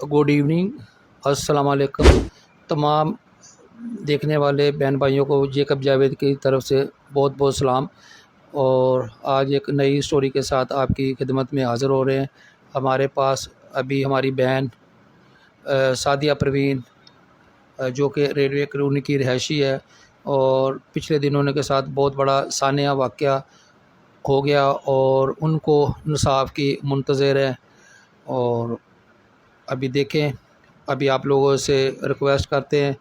Good evening, अस्सलाम वालेकुम। तमाम देखने वाले बहन भाइयों को जेकब जावेद की तरफ से बहुत बहुत सलाम। और आज एक नई स्टोरी के साथ आपकी खिदमत में हाज़िर हो रहे हैं। हमारे पास अभी हमारी बहन सादिया परवीन जो कि रेलवे कॉलोनी की रहायशी है, और पिछले दिनों उनके साथ बहुत बड़ा सानिया वाक़या हो गया और उनको इंसाफ की मुंतज़र है। और अभी देखें, अभी आप लोगों से रिक्वेस्ट करते हैं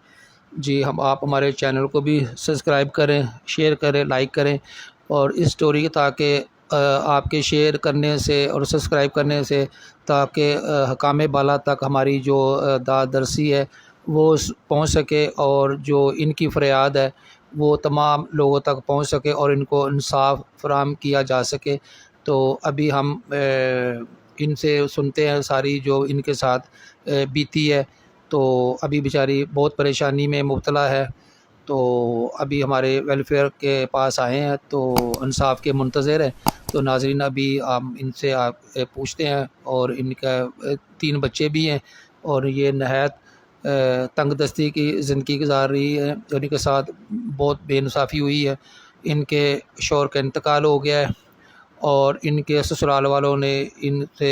जी, आप हमारे चैनल को भी सब्सक्राइब करें, शेयर करें, लाइक करें। और इस स्टोरी ताकि आपके शेयर करने से और सब्सक्राइब करने से ताकि हकाम बाला तक हमारी जो दादरसी है वो पहुंच सके, और जो इनकी फ़रियाद है वो तमाम लोगों तक पहुंच सके और इनको इंसाफ फराहम किया जा सके। तो अभी हम इनसे सुनते हैं सारी जो इनके साथ बीती है। तो अभी बेचारी बहुत परेशानी में मुब्तला है, तो अभी हमारे वेलफेयर के पास आए हैं, तो इंसाफ के मुंतज़र हैं। तो नाज़रीन, अभी हम इनसे आप पूछते हैं। और इनका 3 बच्चे भी हैं और ये नहायत तंग दस्ती की ज़िंदगी गुजार रही है। इनके साथ बहुत बेइंसाफ़ी हुई है। इनके शौहर का इंतकाल हो गया है और इनके ससुराल वालों ने इनसे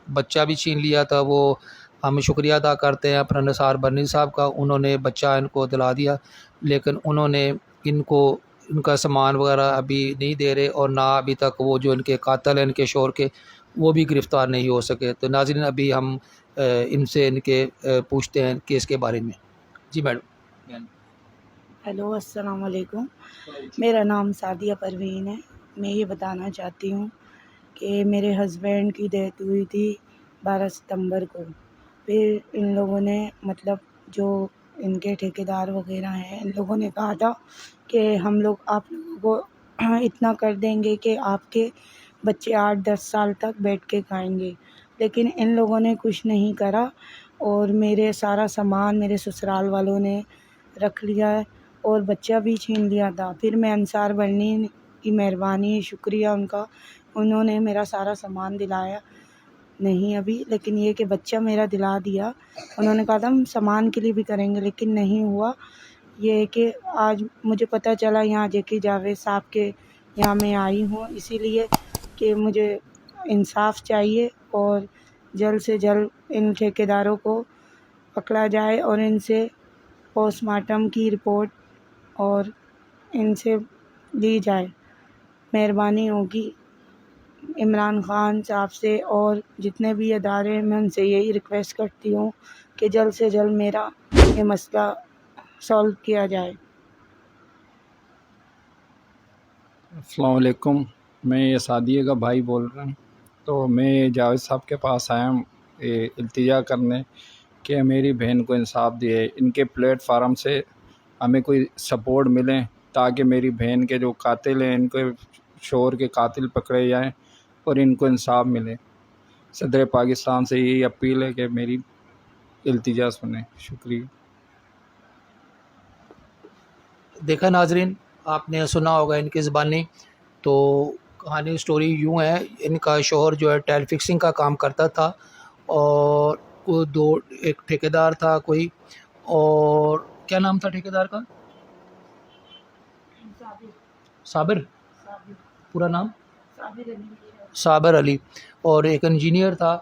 बच्चा भी छीन लिया था। वो हम शुक्रिया अदा करते हैं अपना निसार बनी साहब का, उन्होंने बच्चा इनको दिला दिया, लेकिन उन्होंने इनको इनका सामान वगैरह अभी नहीं दे रहे, और ना अभी तक वो जो इनके कातिल हैं इनके शौहर के, वो भी गिरफ़्तार नहीं हो सके। तो नाज़रीन, अभी हम इनसे इनके पूछते हैं केस के बारे में। जी मैडम। हेलो, अस्सलाम वालेकुम। मेरा नाम सादिया परवीन है। मैं ये बताना चाहती हूँ कि मेरे हस्बैंड की डेथ हुई थी 12 सितंबर को। फिर इन लोगों ने मतलब जो इनके ठेकेदार वगैरह हैं, इन लोगों ने कहा था कि हम लोग आप लोगों को इतना कर देंगे कि आपके बच्चे 8-10 साल तक बैठ के खाएंगे। लेकिन इन लोगों ने कुछ नहीं करा और मेरे सारा सामान मेरे ससुराल वालों ने रख लिया है और बच्चा भी छीन लिया था। फिर मैं अंसार बनी की मेहरबानी, शुक्रिया उनका, उन्होंने मेरा सारा सामान दिलाया नहीं अभी, लेकिन ये कि बच्चा मेरा दिला दिया। उन्होंने कहा था हम सामान के लिए भी करेंगे, लेकिन नहीं हुआ। ये है कि आज मुझे पता चला यहाँ जेके जावेद साहब के यहाँ मैं आई हूँ, इसीलिए कि मुझे इंसाफ चाहिए और जल्द से जल्द इन ठेकेदारों को पकड़ा जाए और इनसे पोस्टमार्टम की रिपोर्ट और इनसे ली जाए। मेहरबानी होगी इमरान खान साहब से और जितने भी इदारे हैं, मैं उनसे यही रिक्वेस्ट करती हूँ कि जल्द से जल्द मेरा ये मसला सॉल्व किया जाए। अस्सलाम वालेकुम, मैं ये सादिया का भाई बोल रहा हूँ। तो मैं जावेद साहब के पास आया हूँ इल्तिजा करने कि मेरी बहन को इंसाफ दिए, इनके प्लेटफार्म से हमें कोई सपोर्ट मिले ताकि मेरी बहन के जो कातिल हैं इनके शोहर के कातिल पकड़े जाएं और इनको इंसाफ मिले। सदर पाकिस्तान से यही अपील है कि मेरी इल्तिजा सुने। शुक्रिया। देखा नाजरीन, आपने सुना होगा इनकी ज़बानी। तो कहानी स्टोरी यूँ है, इनका शौहर जो है टाइल फिक्सिंग का काम करता था और एक ठेकेदार था कोई, और क्या नाम था ठेकेदार का? साबिर। पूरा नाम साबिर अली। और एक इंजीनियर था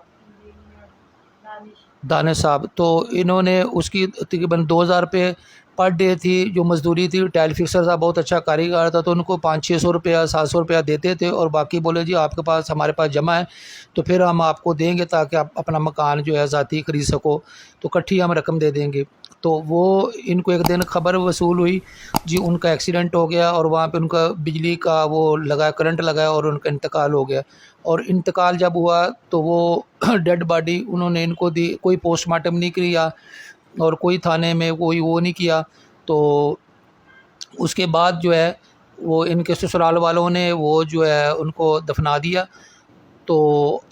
दानिश साहब। तो इन्होंने उसकी तकरीबन 2000 रुपये पर डे थी जो मज़दूरी थी। टाइल फिक्सर था, बहुत अच्छा कारीगर था, तो उनको 500-600 रुपया 700 रुपया देते थे और बाकी बोले जी आपके पास हमारे पास जमा है तो फिर हम आपको देंगे ताकि आप अपना मकान जो है ज़ाती ख़रीद सको, तो इकट्ठी हम रकम दे देंगे। तो वो इनको एक दिन खबर वसूल हुई जी उनका एक्सीडेंट हो गया और वहाँ पे उनका बिजली का वो लगा, करंट लगा और उनका इंतकाल हो गया। और इंतकाल जब हुआ तो वो डेड बॉडी उन्होंने इनको दी, कोई पोस्टमार्टम नहीं किया और कोई थाने में कोई वो नहीं किया। तो उसके बाद जो है वो इनके ससुराल वालों ने वो जो है उनको दफना दिया। तो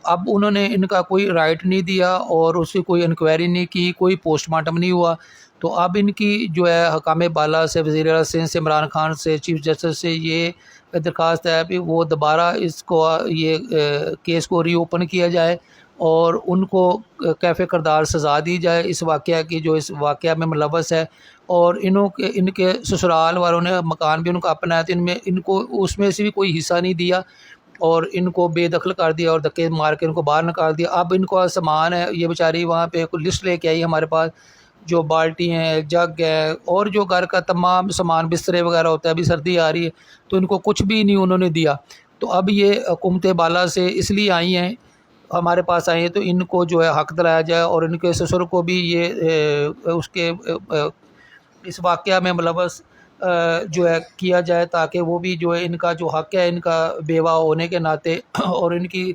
अब उन्होंने इनका कोई राइट नहीं दिया और उसकी कोई इंक्वायरी नहीं की, कोई पोस्टमार्टम नहीं हुआ। तो अब इनकी जो है हकाम बाला से, वज़ीर आला सिंध से, इमरान खान से, चीफ जस्टिस से ये दरख्वास्त है कि वो दोबारा इसको ये केस को रीओपन किया जाए اور ان کو کیف کردار سزا دی جائے اس واقعہ کی جو اس واقعہ میں ملوث ہے، اور ان کے سسرال والوں نے مکان بھی ان کا اپنا ہے تو ان کو اس میں سے بھی کوئی حصہ نہیں دیا اور ان کو بے دخل کر دیا اور دھکے مار کے ان کو باہر نکال دیا۔ اب ان کو سامان ہے، یہ بیچاری وہاں پہ کوئی لسٹ لے کے آئی ہمارے پاس، جو بالٹی ہیں، جگ ہے، اور جو گھر کا تمام سامان بسترے وغیرہ ہوتا ہے، ابھی سردی آ رہی ہے تو ان کو کچھ بھی نہیں انہوں نے دیا۔ تو اب یہ حکومت بالا سے اس لیے آئی ہیں، ہمارے پاس آئی ہیں تو ان کو جو ہے حق دلایا جائے اور ان کے سسر کو بھی یہ اس کے اس واقعہ میں ملوث جو ہے کیا جائے، تاکہ وہ بھی جو ہے ان کا جو حق ہے ان کا بیوہ ہونے کے ناطے اور ان کی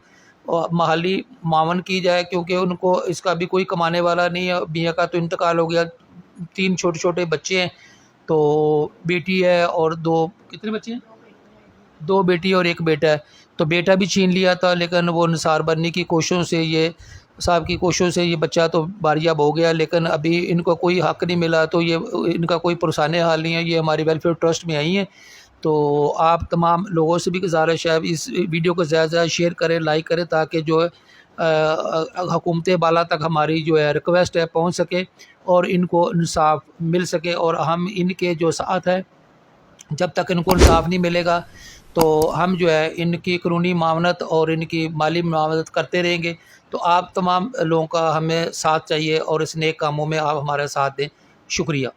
محلی معاون کی جائے، کیونکہ ان کو اس کا بھی کوئی کمانے والا نہیں ہے۔ میاں کا تو انتقال ہو گیا، 3 چھوٹے چھوٹے بچے ہیں، تو بیٹی ہے اور 2 کتنے بچے ہیں؟ 2 بیٹی اور 1 بیٹا ہے۔ تو بیٹا بھی چھین لیا تھا، لیکن وہ نثار بننے کی کوششوں سے یہ صاحب کی کوششوں سے یہ بچہ تو باریاب ہو گیا، لیکن ابھی ان کو کوئی حق نہیں ملا، تو یہ ان کا کوئی پرسانِ حال نہیں ہے۔ یہ ہماری ویلفیئر ٹرسٹ میں آئی ہیں، تو آپ تمام لوگوں سے بھی گزارش ہے اس ویڈیو کو زیادہ سے زیادہ شیئر کریں، لائک کریں، تاکہ جو ہے حکومت بالا تک ہماری جو ہے ریکویسٹ ہے پہنچ سکے اور ان کو انصاف مل سکے، اور ہم ان کے جو ساتھ ہے جب تک ان کو انصاف نہیں ملے گا تو ہم جو ہے ان کی قانونی معاونت اور ان کی مالی معاونت کرتے رہیں گے۔ تو آپ تمام لوگوں کا ہمیں ساتھ چاہیے اور اس نیک کاموں میں آپ ہمارا ساتھ دیں۔ شکریہ۔